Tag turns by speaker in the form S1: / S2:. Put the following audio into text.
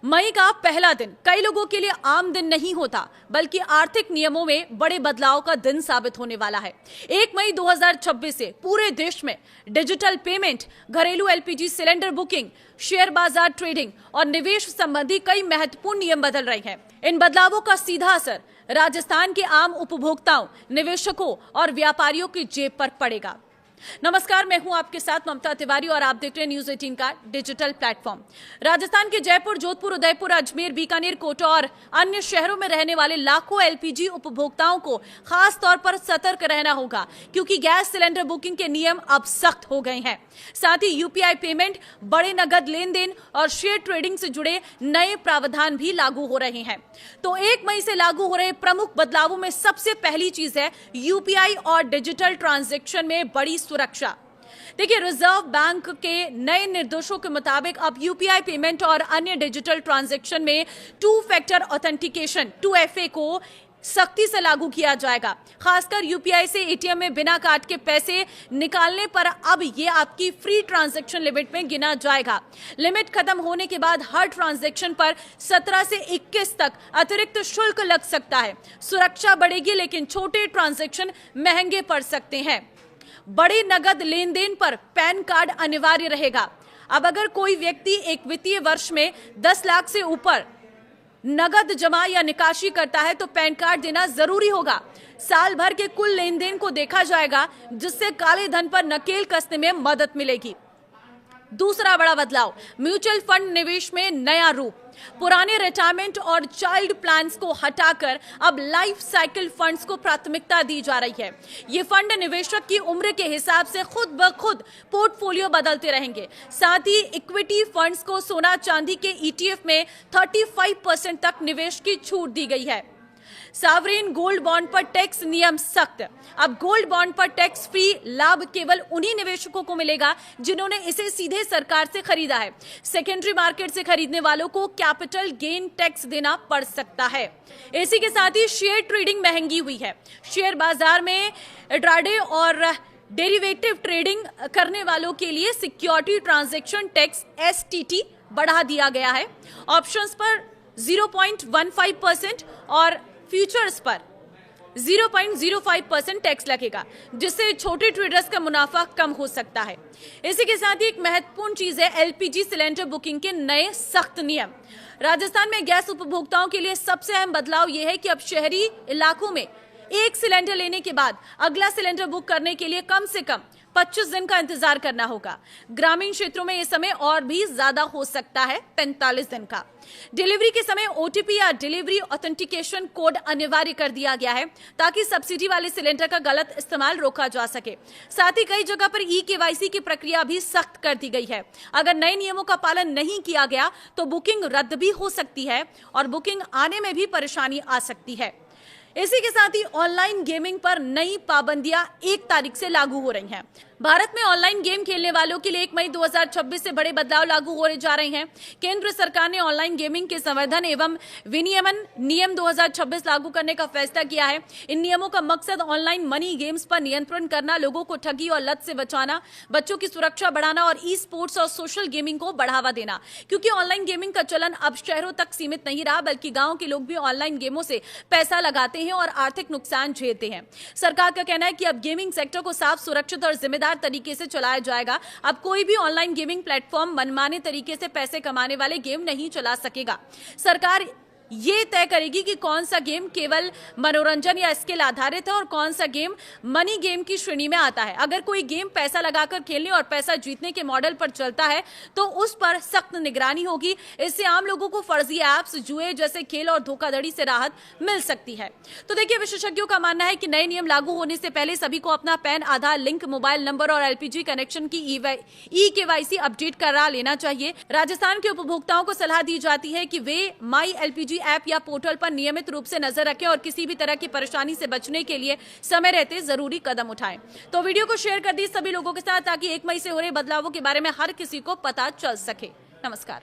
S1: मई का पहला दिन कई लोगों के लिए आम दिन नहीं होता, बल्कि आर्थिक नियमों में बड़े बदलाव का दिन साबित होने वाला है। 1 मई 2026 से पूरे देश में डिजिटल पेमेंट, घरेलू एलपीजी सिलेंडर बुकिंग, शेयर बाजार ट्रेडिंग और निवेश संबंधी कई महत्वपूर्ण नियम बदल रहे हैं। इन बदलावों का सीधा असर राजस्थान के आम उपभोक्ताओं, निवेशकों और व्यापारियों की जेब पर पड़ेगा। नमस्कार, मैं हूं आपके साथ ममता तिवारी और आप देख रहे हैं न्यूज 18 का डिजिटल प्लेटफॉर्म। राजस्थान के जयपुर, जोधपुर, उदयपुर, अजमेर, बीकानेर, कोटा और अन्य शहरों में रहने वाले लाखों एलपीजी उपभोक्ताओं को खास तौर पर सतर्क रहना होगा, क्योंकि गैस सिलेंडर बुकिंग के नियम अब सख्त हो गए हैं। साथ ही यूपीआई पेमेंट, बड़े नगद लेन देन और शेयर ट्रेडिंग से जुड़े नए प्रावधान भी लागू हो रहे हैं। तो 1 मई से लागू हो रहे प्रमुख बदलावों में सबसे पहली चीज है यूपीआई और डिजिटल ट्रांजैक्शन में बड़ी सुरक्षा। देखिए, रिजर्व बैंक के नए निर्देशों के मुताबिक अब यूपीआई पेमेंट और अन्य डिजिटल ट्रांजैक्शन में 2 फैक्टर ऑथेंटिकेशन 2FA को सख्ती से लागू किया जाएगा। खासकर यूपीआई से एटीएम में बिना कार्ड के पैसे निकालने पर अब ये आपकी फ्री ट्रांजैक्शन लिमिट में गिना जाएगा। लिमिट खत्म होने के बाद हर ट्रांजैक्शन पर 17 से 21 तक अतिरिक्त शुल्क लग सकता है। सुरक्षा बढ़ेगी, लेकिन छोटे ट्रांजैक्शन महंगे पड़ सकते हैं। बड़े नगद लेन देन पर पैन कार्ड अनिवार्य रहेगा। अब अगर कोई व्यक्ति एक वित्तीय वर्ष में 10 लाख से ऊपर नगद जमा या निकासी करता है तो पैन कार्ड देना जरूरी होगा। साल भर के कुल लेन देन को देखा जाएगा, जिससे काले धन पर नकेल कसने में मदद मिलेगी। दूसरा बड़ा बदलाव, म्यूचुअल फंड निवेश में नया रूप। पुराने रिटायरमेंट और चाइल्ड प्लान्स को हटाकर अब लाइफ साइकिल फंड्स को प्राथमिकता दी जा रही है। ये फंड निवेशक की उम्र के हिसाब से खुद ब खुद पोर्टफोलियो बदलते रहेंगे। साथ ही इक्विटी फंड्स को सोना चांदी के ETF में 35% तक निवेश की छूट दी गई है। सावरेन गोल्ड बॉन्ड पर टैक्स नियम सख्त। अब गोल्ड बॉन्ड पर टैक्स फ्री लाभ केवल उन्हीं निवेशकों को मिलेगा जिन्होंने इसे सीधे सरकार से खरीदा है। सेकेंडरी मार्केट से खरीदने वालों को कैपिटल गेन टैक्स देना पड़ सकता है। इसी के साथ ही शेयर ट्रेडिंग महंगी हुई है। शेयर बाजार में इंट्राडे और डेरिवेटिव ट्रेडिंग करने वालों के लिए सिक्योरिटी ट्रांजैक्शन टैक्स STT बढ़ा दिया गया है। ऑप्शंस पर 0.15% और फ्यूचर्स पर 0.05% टैक्स लगेगा, जिससे छोटे ट्रेडर्स का मुनाफा कम हो सकता है। इसी के साथ ही एक महत्वपूर्ण चीज है एलपीजी सिलेंडर बुकिंग के नए सख्त नियम। राजस्थान में गैस उपभोक्ताओं के लिए सबसे अहम बदलाव यह है कि अब शहरी इलाकों में एक सिलेंडर लेने के बाद अगला सिलेंडर बुक करने के लिए कम से कम 25 दिन का इंतजार करना होगा। ग्रामीण क्षेत्रों में यह समय और भी ज्यादा हो सकता है, 45 दिन का। डिलीवरी के समय OTP या डिलीवरी ऑथेंटिकेशन कोड अनिवार्य कर दिया गया है, ताकि सब्सिडी वाले सिलेंडर का गलत इस्तेमाल रोका जा सके। साथ ही कई जगह पर eKYC की प्रक्रिया भी सख्त कर दी गई है। अगर नए नियमों का पालन नहीं किया गया तो बुकिंग रद्द भी हो सकती है और बुकिंग आने में भी परेशानी आ सकती है। इसी के साथ ही ऑनलाइन गेमिंग पर नई पाबंदियां 1 तारीख से लागू हो रही हैं। भारत में ऑनलाइन गेम खेलने वालों के लिए 1 मई 2026 से बड़े बदलाव लागू होने जा रहे हैं। केंद्र सरकार ने ऑनलाइन गेमिंग के संवर्धन एवं विनियमन नियम 2026 लागू करने का फैसला किया है। इन नियमों का मकसद ऑनलाइन मनी गेम्स पर नियंत्रण करना, लोगों को ठगी और लत से बचाना, बच्चों की सुरक्षा बढ़ाना और E-स्पोर्ट्स और सोशल गेमिंग को बढ़ावा देना। क्योंकि ऑनलाइन गेमिंग का चलन अब शहरों तक सीमित नहीं रहा, बल्कि गाँव के लोग भी ऑनलाइन गेमों से पैसा लगाते हैं और आर्थिक नुकसान झेलते हैं। सरकार का कहना है कि अब गेमिंग सेक्टर को साफ, सुरक्षित और जिम्मेदार तरीके से चलाया जाएगा। अब कोई भी ऑनलाइन गेमिंग प्लेटफॉर्म मनमाने तरीके से पैसे कमाने वाले गेम नहीं चला सकेगा। सरकार ये तय करेगी कि कौन सा गेम केवल मनोरंजन या स्किल आधारित है और कौन सा गेम मनी गेम की श्रेणी में आता है। अगर कोई गेम पैसा लगाकर खेलने और पैसा जीतने के मॉडल पर चलता है तो उस पर सख्त निगरानी होगी। इससे आम लोगों को फर्जी ऐप्स, जुए जैसे खेल और धोखाधड़ी से राहत मिल सकती है। तो देखिए, विशेषज्ञों का मानना है कि नए नियम लागू होने से पहले सभी को अपना पैन, आधार लिंक, मोबाइल नंबर और एलपीजी कनेक्शन की eKYC अपडेट करा लेना चाहिए। राजस्थान के उपभोक्ताओं को सलाह दी जाती है कि वे माई एलपीजी ऐप या पोर्टल पर नियमित रूप से नजर रखें और किसी भी तरह की परेशानी से बचने के लिए समय रहते जरूरी कदम उठाएं। तो वीडियो को शेयर कर दी सभी लोगों के साथ, ताकि 1 मई से हो रहे बदलावों के बारे में हर किसी को पता चल सके। नमस्कार।